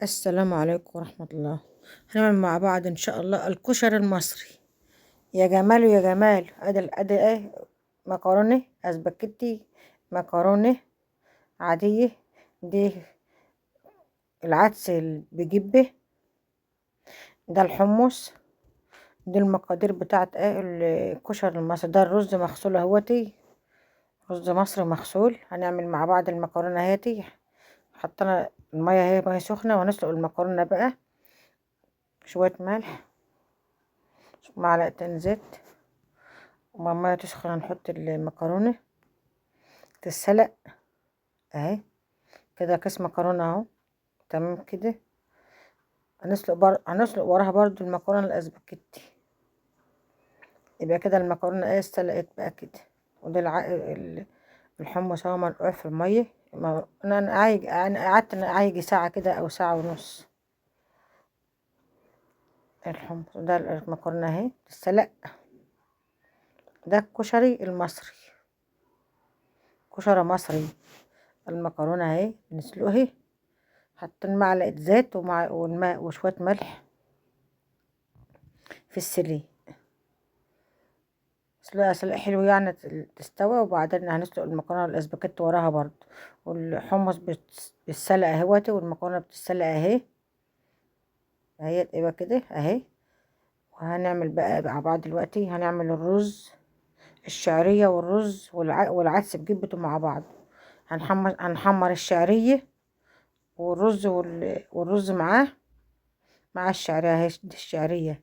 السلام عليكم ورحمة الله. هنعمل مع بعض إن شاء الله الكشري المصري. يا جماله يا جماله، أدي إيه، مكرونة أسباجيتي، مكرونة عادية، دي العدس اللي بجبه، ده الحمص، دي المقادير بتاعت إيه الكشري المصري. ده الرز مغسول اهوتي، رز مصري مغسول. هنعمل مع بعض المكرونة اهيتي. حطينا المية اهي، مية سخنة، وهنسلق المكرونة بقى. شوية ملح، معلقتين زيت، ومع المية تسخن هنحط المكرونة تتسلق اهي كده. كيس مكرونة اهو، تمام كده. هنسلق وراها برضو المكرونة الاسباجيتي. يبقى كده المكرونة ايه استلقت بقى كده. وده الحمص اهو منقوع في المية. انا قعدت عايجي ساعة كده او ساعة ونص. الحمص ده المكرونة اهي تتسلق. ده الكشري المصري، كشري مصري. المكرونة اهي نسلقها، حاطين معلقة زيت والماء وشوية ملح في السلق. سلق حلو يعني تستوى. وبعدين هنسلق المكرونة الاسباجيتي وراها برضو. والحمص بتتسلق اهوتي، والمكرونة بتتسلق اهي اهي. يبقى كده اهي. وهنعمل بقى مع بعض دلوقتي. هنعمل الرز الشعرية والرز والعدس بجبته مع بعض. هنحمر الشعرية والرز والرز معاه، مع الشعرية اهي. دي الشعرية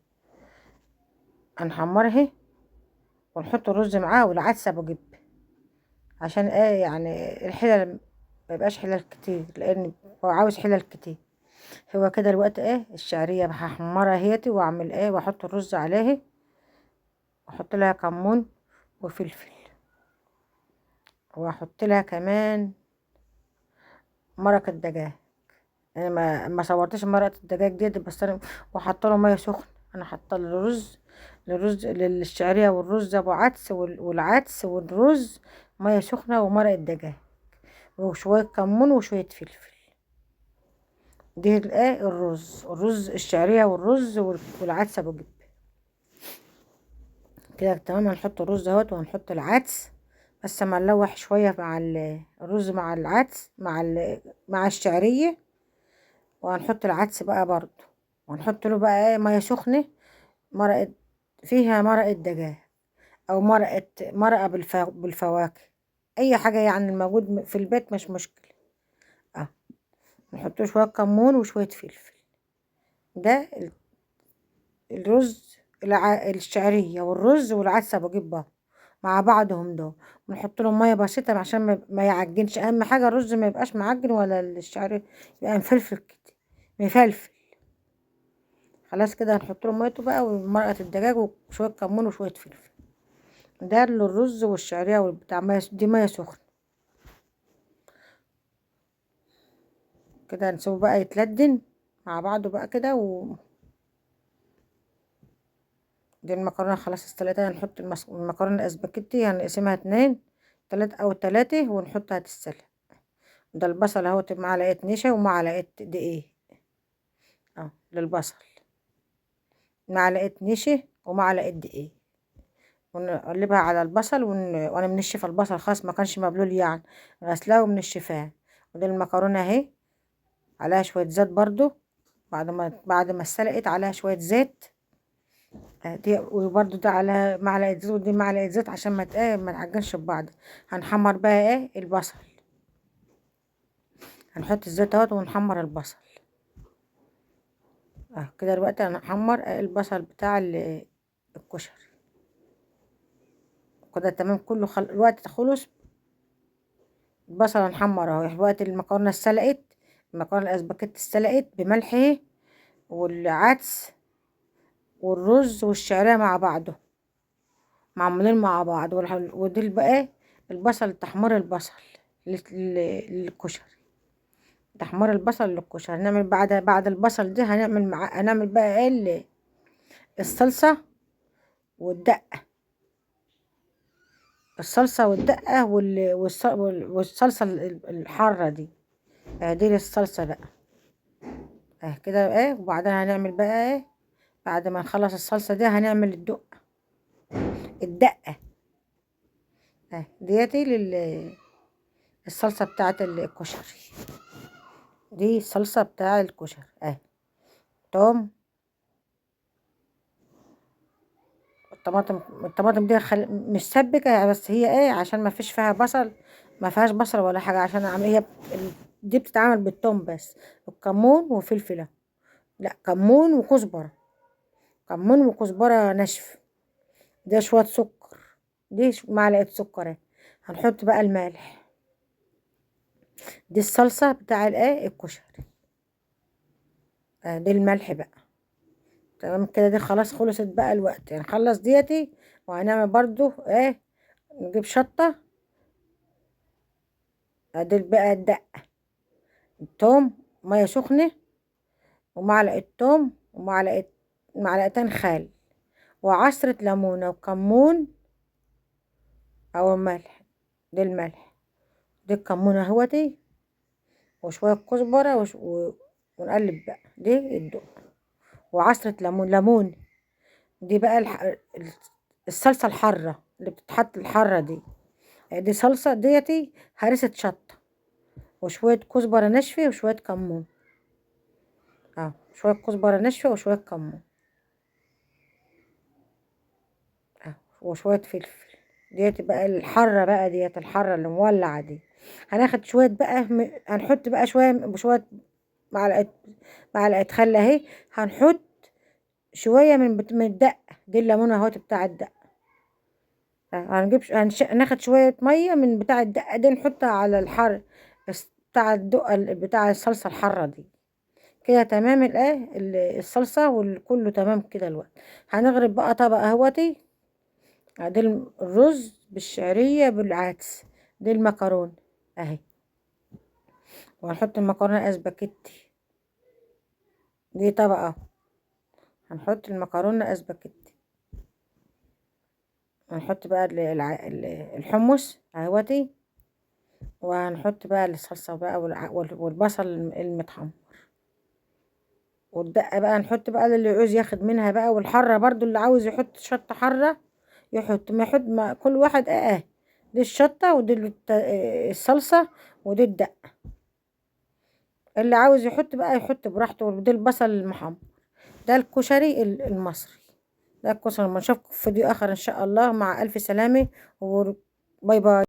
هنحمرها، ونحط الرز معاه والعدس ابو جب، عشان ايه يعني الحلل ما يبقاش حلل كتير، لان هو عاوز حلل كتير. هو كده الوقت ايه الشعريه هحمرها هيتي، واعمل ايه واحط الرز عليه، واحط لها كمون وفلفل، واحط لها كمان مرقه دجاج. انا ما صورتش مرقه الدجاج دي بس انا. وحط له ميه سخنه. انا حاطه للرز للشعريه والرز ابو عدس والعدس والرز ميه سخنه ومرقه دجاج وشويه كمون وشويه فلفل. دي الايه الرز الشعريه والرز والعدس ابو جب كده تمام. هنحط الرز اهوت، وهنحط العدس بس ما نلوح شويه مع الرز مع العدس مع الشعريه. وهنحط العدس بقى برضو، وهنحط له بقى ايه ميه سخنه، مرقه فيها مرقه دجاج، او مرقه بالفواكه، اي حاجه يعني الموجود في البيت مش مشكله. اه، نحط له شويه كمون وشويه فلفل. ده الرز الشعريه والرز والعدس بجيب بعض مع بعضهم دول. ونحط لهم ميه بسيطه عشان ما يعجنش. اهم حاجه الرز ما يبقاش معجن، ولا الشعريه يبقى مفلفل كده، مفلفل. خلاص كده هنحط لهم ميته بقى، ومرقه الدجاج وشويه كمون وشويه فلفل. ده للرز والشعريه والبتاع. دي ميه سخنه كده. هنسيبه بقى يتلدن مع بعضه بقى كده. دي المكرونه خلاص استوت. هنحط المكرونه الاسباجيتي هنقسمها اتنين، تلاتة ونحطها تتسلق. ده البصل اهو، معلقه نشا ومعلقه دقيق اه للبصل، معلقه نشا ومعلقه دقيق. ونقلبها على البصل وانا منشفه البصل خلاص، ما كانش مبلول يعني، غسلاه ومنشفاه. ودي المكرونه اهي، عليها شويه زيت برضو. بعد ما اتسلقت عليها شويه زيت. دي وبرده ده على معلقه زيت، ودي معلقه زيت عشان ما تعجنش ببعض. هنحمر بقى ايه البصل. هنحط الزيت اهوت ونحمر البصل كده. دلوقتي هنحمر البصل بتاع الكشري كده تمام. كله الوقت خلص. البصل هنحمر اهو. الوقت المكرونه اتسلقت، المكرونه الاسباجيتي اتسلقت بملحه، والعدس والرز والشعريه مع بعضه معمولين مع بعض. ودي بقى البصل، تحمير البصل للكشري. تحمير البصل للكشري هنعمل بعد البصل دي. هنعمل بقى ايه الصلصة والدقة. الصلصة والدقة والصلصة الحارة دي. دي الصلصة بقى كده وبعدين هنعمل بقى بعد ما نخلص الصلصة دي هنعمل الدقة ديتي الصلصة بتاعة الكشري. دي الصلصة بتاع الكشري توم. الطماطم دي مش سبكة، بس هي عشان ما فيش فيها بصل، ما فيهاش بصل ولا حاجة، عشان هي دي بتتعمل بالثوم بس، والكمون وفلفلة، لا كمون وكزبرة، كمون وكزبرة ناشف. ده شوية سكر، دي معلقة سكر هنحط بقى الملح. دي الصلصة بتاع الكشري. دي الملح بقى. تمام كده، دي خلاص خلصت بقى الوقت، هنخلص ديتي وهنعمل برضو نجيب شطة. دي بقى الدقة، التوم، مية سخنة، ومعلقة توم، معلقتين خل، وعصرة ليمونة، وكمون أو ملح. دي الملح، دي الكمون اهوتي، وشوية كزبرة ونقلب بقى. دي وعصرة ليمون. دي بقى الصلصة الحارة اللي بتتحط الحارة دي. دي صلصة ديتي هرسة شطة، وشوية كزبرة ناشفة، وشوية كمون. شوية كزبرة ناشفة وشوية كمون، وشوية فلفل. ديت بقى الحرة بقى، ديت الحرة اللي مولعة دي. هناخد شوية بقى هنحط بقى شوية معلقة خل اهي. هنحط شوية من الدقة دي، الليمونة اهوت بتاع الدقة. هنجيب ناخد شوية مية من بتاع الدقة دي، نحطها على الحر بتاع الدقة بتاع الصلصة الحارة دي. كده تمام الصلصة وكله تمام كده الوقت. هنغرب بقى طبق اهوتي. دي الرز بالشعرية بالعدس. دي المكرونة اهي، وهنحط المكرونة اسباجيتي. دي طبقة، هنحط المكرونة اسباجيتي. هنحط بقى الحمص اهوتي، وهنحط بقى الصلصة بقى والبصل المتحمر، والدقة بقى نحط بقى اللي يعوز ياخد منها بقى، والحرة برضو اللي عاوز يحط شطة حرة يحط، ما يحط، ما كل واحد دي الشطة، ودي الصلصة، ودي الدقة. اللي عاوز يحط بقى يحط براحته. ودي البصل المحمر. ده الكشري المصري. ده الكشري. نشوفكم في فيديو آخر إن شاء الله، مع ألف سلامة، وباي باي.